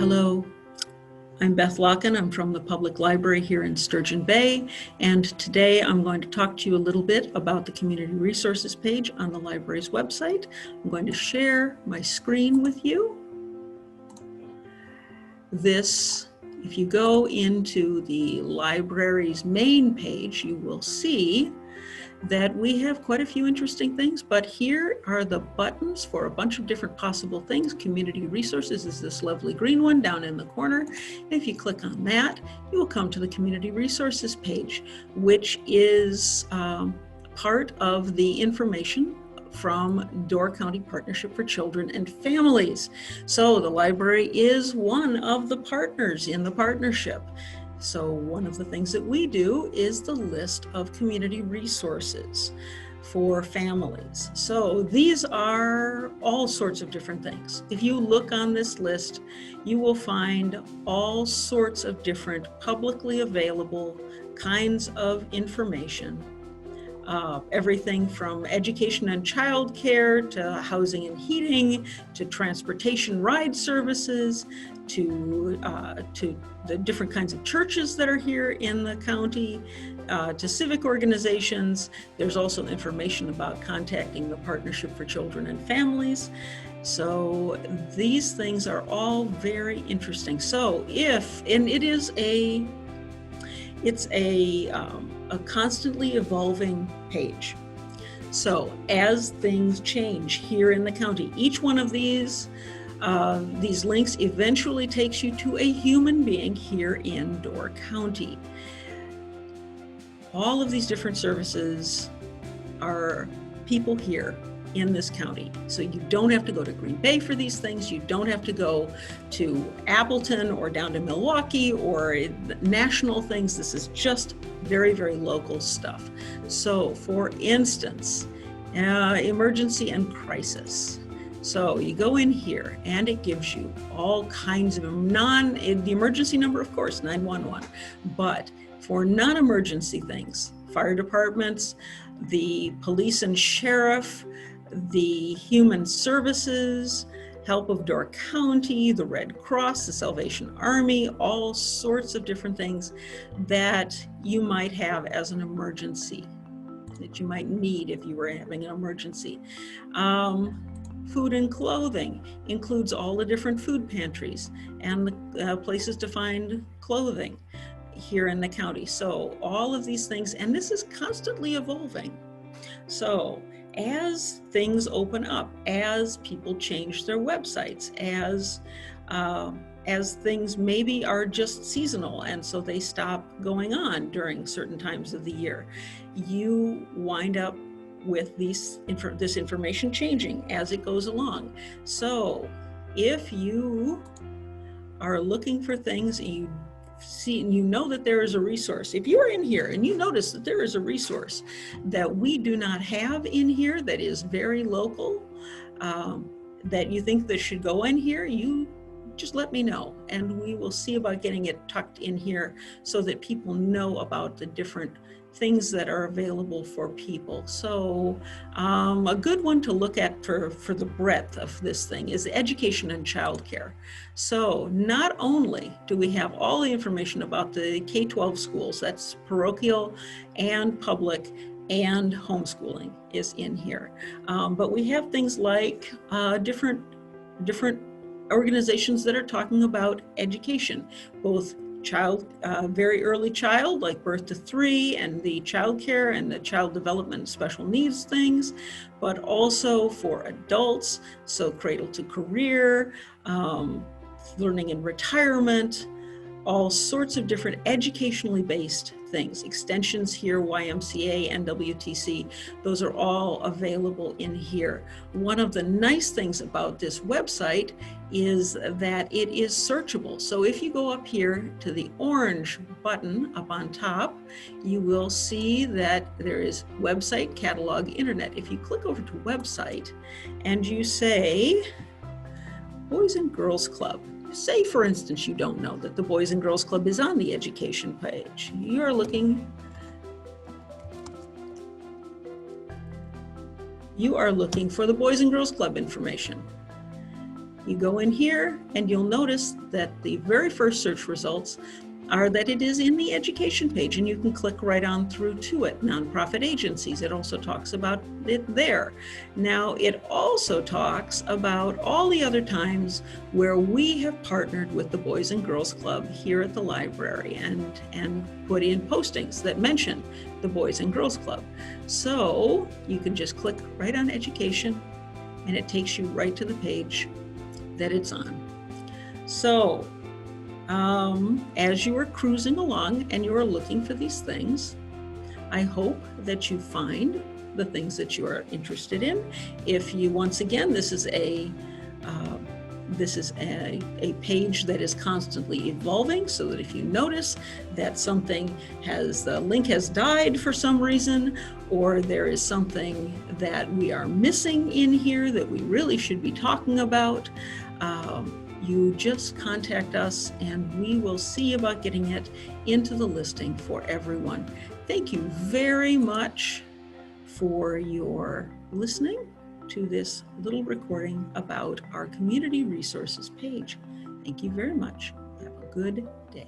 Hello, I'm Beth Locken. I'm from the Public Library here in Sturgeon Bay, and today I'm going to talk to you a little bit about the Community Resources page on the library's website. I'm going to share my screen with you. If you go into the library's main page, you will see that we have quite a few interesting things, but here are the buttons for a bunch of different possible things. Community Resources is this lovely green one down in the corner. If you click on that, you will come to the Community Resources page, which is part of the information from Door County Partnership for Children and Families. So the library is one of the partners in the partnership. So one of the things that we do is the list of community resources for families. So these are all sorts of different things. If you look on this list, you will find all sorts of different publicly available kinds of information. Everything from education and childcare to housing and heating to transportation ride services to the different kinds of churches that are here in the county, to civic organizations. There's also information about contacting the Partnership for Children and Families. So these things are all very interesting. So it's a constantly evolving page. So as things change here in the county, each one of these links eventually takes you to a human being here in Door County. All of these different services are people here in this county. So you don't have to go to Green Bay for these things. You don't have to go to Appleton or down to Milwaukee or national things. This is just very, very local stuff. So for instance, emergency and crisis. So you go in here and it gives you all kinds of the emergency number, of course, 911, but for non-emergency things, fire departments, the police and sheriff, the human services, help of Door County, the Red Cross, the Salvation Army, all sorts of different things that you might have as an emergency, that you might need if you were having an emergency. Food and clothing includes all the different food pantries and the places to find clothing here in the county. So all of these things, and this is constantly evolving. So as things open up, as people change their websites, as things maybe are just seasonal and so they stop going on during certain times of the year, you wind up with this information changing as it goes along. So if you are looking for things and you see and you know that there is a resource, if you are in here and you notice that there is a resource that we do not have in here that is very local, that you think that should go in here, you just let me know and we will see about getting it tucked in here so that people know about the different things that are available for people. So a good one to look at for the breadth of this thing is education and childcare. So not only do we have all the information about the K-12 schools, that's parochial and public and homeschooling is in here, but we have things like different organizations that are talking about education, both very early child, like birth to 3, and the child care and the child development special needs things, but also for adults, so cradle to career, learning in retirement, all sorts of different educationally based things. Extensions here, YMCA and WTC, those are all available in here. One of the nice things about this website is that it is searchable. So if you go up here to the orange button up on top, you will see that there is website, catalog, internet. If you click over to website and you say Boys and Girls Club, say, for instance, you don't know that the Boys and Girls Club is on the education page. You're looking for the Boys and Girls Club information. You go in here and you'll notice that the very first search results are that it is in the education page, and you can click right on through to it. Nonprofit agencies, it also talks about it there. Now, it also talks about all the other times where we have partnered with the Boys and Girls Club here at the library and put in postings that mention the Boys and Girls Club. So you can just click right on education and it takes you right to the page that it's on. So as you are cruising along and you are looking for these things, I hope that you find the things that you are interested in. If you, once again, this is a page that is constantly evolving, so that if you notice that something the link has died for some reason, or there is something that we are missing in here that we really should be talking about, you just contact us and we will see about getting it into the listing for everyone. Thank you very much for your listening to this little recording about our community resources page. Thank you very much. Have a good day.